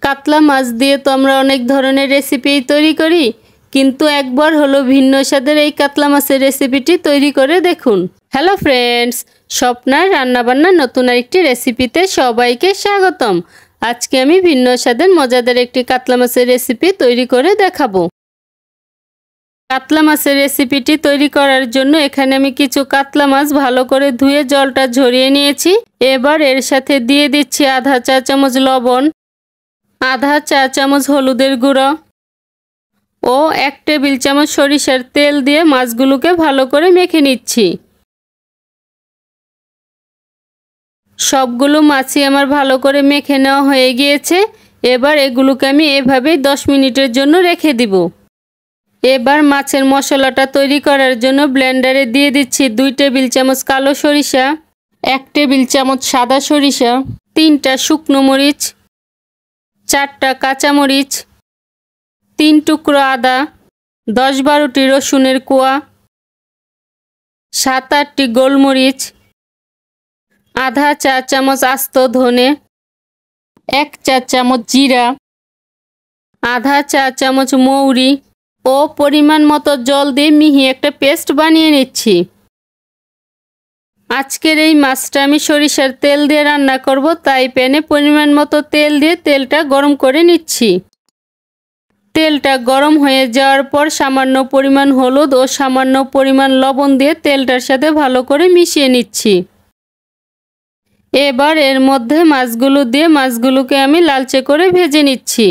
কাতলা মাছ দিয়ে তো আমরা অনেক ধরনের রেসিপি তৈরি করি, কিন্তু একবার হলো ভিন্ন স্বাদের এই কাতলা মাছের রেসিপিটি তৈরি করে দেখুন। হ্যালো ফ্রেন্ডস, স্বপ্নার রান্নাবান্নার নতুন আরেকটি রেসিপিতে সবাইকে স্বাগতম। আজকে আমি ভিন্ন স্বাদের মজাদার একটি কাতলা মাছের রেসিপি তৈরি করে দেখাবো। কাতলা মাছের রেসিপিটি তৈরি করার জন্য এখানে আমি কিছু কাতলা মাছ ভালো করে ধুয়ে জলটা ঝরিয়ে নিয়েছি। এবার এর সাথে দিয়ে দিচ্ছি আধা চা চামচ লবণ, আধা চা চামচ হলুদের গুঁড়ো ও 1 টেবিল চামচ সরিষার তেল দিয়ে মাছগুলোকে ভালো করে মেখে নিচ্ছি। সবগুলো মাছই আমার ভালো করে মেখে নেওয়া হয়ে গিয়েছে। এবার এগুলোকে আমি এভাবেই 10 মিনিটের জন্য রেখে দিব। এবার মাছের মশলাটা তৈরি করার জন্য ব্লেন্ডারে দিয়ে দিচ্ছি 2 টেবিল চামচ কালো সরিষা, 1 টেবিল চামচ সাদা সরিষা, 3টা শুকনো মরিচ, 4টা কাঁচা মরিচ, 3 টুকরো আদা, 10-12টি রসুনের কোয়া, 7-8টি গোলমরিচ, আধা চা চামচ আস্ত ধনে, 1 চা চামচ জিরা, আধা চা চামচ মৌরি ও পরিমাণ মতো জল দিয়ে মিহি একটা পেস্ট বানিয়ে নিচ্ছি। আজকের এই মাছটা আমি সরিষার তেল দিয়ে রান্না করব, তাই প্যানে পরিমাণ মতো তেল দিয়ে তেলটা গরম করে নিচ্ছি। তেলটা গরম হয়ে যাওয়ার পর সামান্য পরিমাণ হলুদ ও সামান্য পরিমাণ লবণ দিয়ে তেলটার সাথে ভালো করে মিশিয়ে নিচ্ছি। এবার এর মধ্যে মাছগুলো দিয়ে মাছগুলোকে আমি লালচে করে ভেজে নিচ্ছি।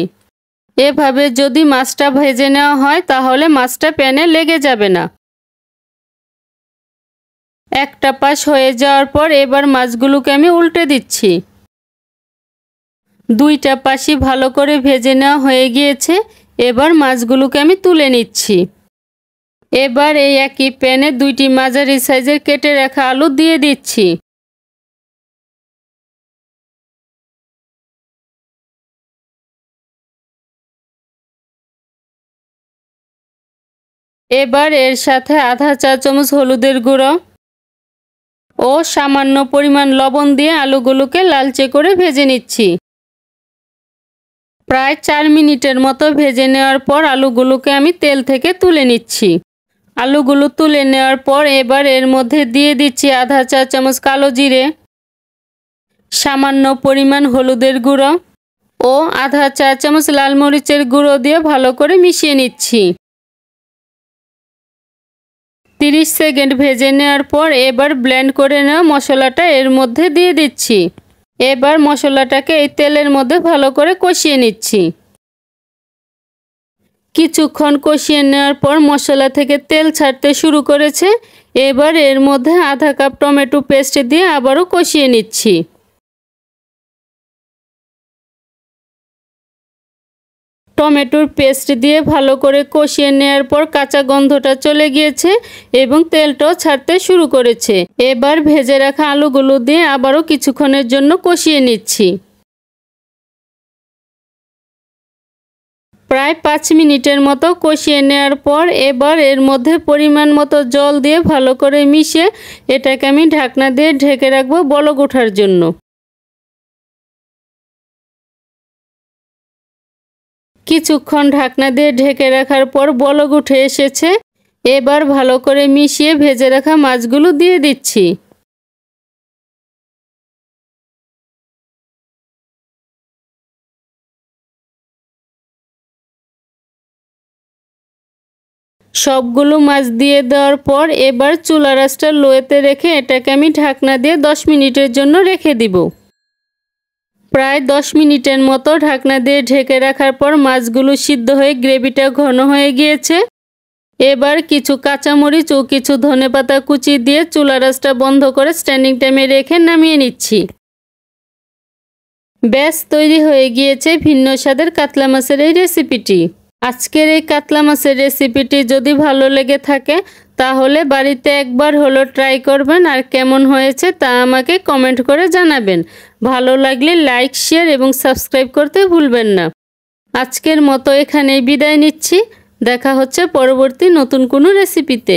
এভাবে যদি মাছটা ভেজে নেওয়া হয় তাহলে মাছটা প্যানে লেগে যাবে না। একটা পাশ হয়ে যাওয়ার পর এবার মাছগুলোকে আমি উল্টে দিচ্ছি। 2টা পাশই ভালো করে ভেজে নেওয়া হয়ে গিয়েছে। এবার মাছগুলোকে আমি তুলে নিচ্ছি। এবার এই একই প্যানে 2টি মাঝারি সাইজের কেটে রাখা আলু দিয়ে দিচ্ছি। এবার এর সাথে আধা চা চামচ হলুদের গুঁড়ো ও সামান্য পরিমাণ লবণ দিয়ে আলুগুলোকে লালচে করে ভেজে নিচ্ছি। প্রায় 4 মিনিটের মতো ভেজে নেওয়ার পর আলুগুলোকে আমি তেল থেকে তুলে নিচ্ছি। আলুগুলো তুলে নেওয়ার পর এবার এর মধ্যে দিয়ে দিচ্ছি আধা চা চামচ কালো জিরে, সামান্য পরিমাণ হলুদের গুঁড়ো ও আধা চা চামচ লাল মরিচের গুঁড়ো দিয়ে ভালো করে মিশিয়ে নিচ্ছি। 30 সেকেন্ড ভেজে নেওয়ার পর এবার ব্লেন্ড করে নেওয়া মশলাটা এর মধ্যে দিয়ে দিচ্ছি। এবার মশলাটাকে এই তেলের মধ্যে ভালো করে কষিয়ে নিচ্ছি। কিছুক্ষণ কষিয়ে নেওয়ার পর মশলা থেকে তেল ছাড়তে শুরু করেছে। এবার এর মধ্যে আধা কাপ টমেটো পেস্ট দিয়ে আবারও কষিয়ে নিচ্ছি। টমেটোর পেস্ট দিয়ে ভালো করে কষিয়ে নেওয়ার পর কাঁচা গন্ধটা চলে গিয়েছে এবং তেলটাও ছাড়তে শুরু করেছে। এবার ভেজে রাখা আলুগুলো দিয়ে আবারও কিছুক্ষণের জন্য কষিয়ে নিচ্ছি। প্রায় 5 মিনিটের মতো কষিয়ে নেওয়ার পর এবার এর মধ্যে পরিমাণ মতো জল দিয়ে ভালো করে মিশিয়ে এটাকে আমি ঢাকনা দিয়ে ঢেকে রাখবো বলক ওঠার জন্য। কিছুক্ষণ ঢাকনা দিয়ে ঢেকে রাখার পর বলক উঠে এসেছে। এবার ভালো করে মিশিয়ে ভেজে রাখা মাছগুলো দিয়ে দিচ্ছি। সবগুলো মাছ দিয়ে দেওয়ার পর এবার চুলার আঁচটা লোতে রেখে এটাকে আমি ঢাকনা দিয়ে 10 মিনিটের জন্য রেখে দিব। প্রায় 10 মিনিটের মতো ঢাকনা দিয়ে ঢেকে রাখার পর মাছগুলো সিদ্ধ হয়ে গ্রেভিটা ঘন হয়ে গিয়েছে। এবার কিছু কাঁচামরিচ ও কিছু ধনেপাতা কুচি দিয়ে চুলার আঁচটা বন্ধ করে স্ট্যান্ডিং টাইমে রেখে নামিয়ে নিচ্ছি। ব্যাস তৈরি হয়ে গিয়েছে ভিন্ন স্বাদের কাতলা মাছের এই রেসিপিটি। আজকের এই কাতলা মাছের রেসিপিটি যদি ভালো লেগে থাকে তাহলে বাড়িতে একবার হলো ট্রাই করবেন, আর কেমন হয়েছে তা আমাকে কমেন্ট করে জানাবেন। ভালো লাগলে লাইক, শেয়ার এবং সাবস্ক্রাইব করতে ভুলবেন না। আজকের মতো এখানেই বিদায় নিচ্ছি। দেখা হচ্ছে পরবর্তী নতুন কোনো রেসিপিতে।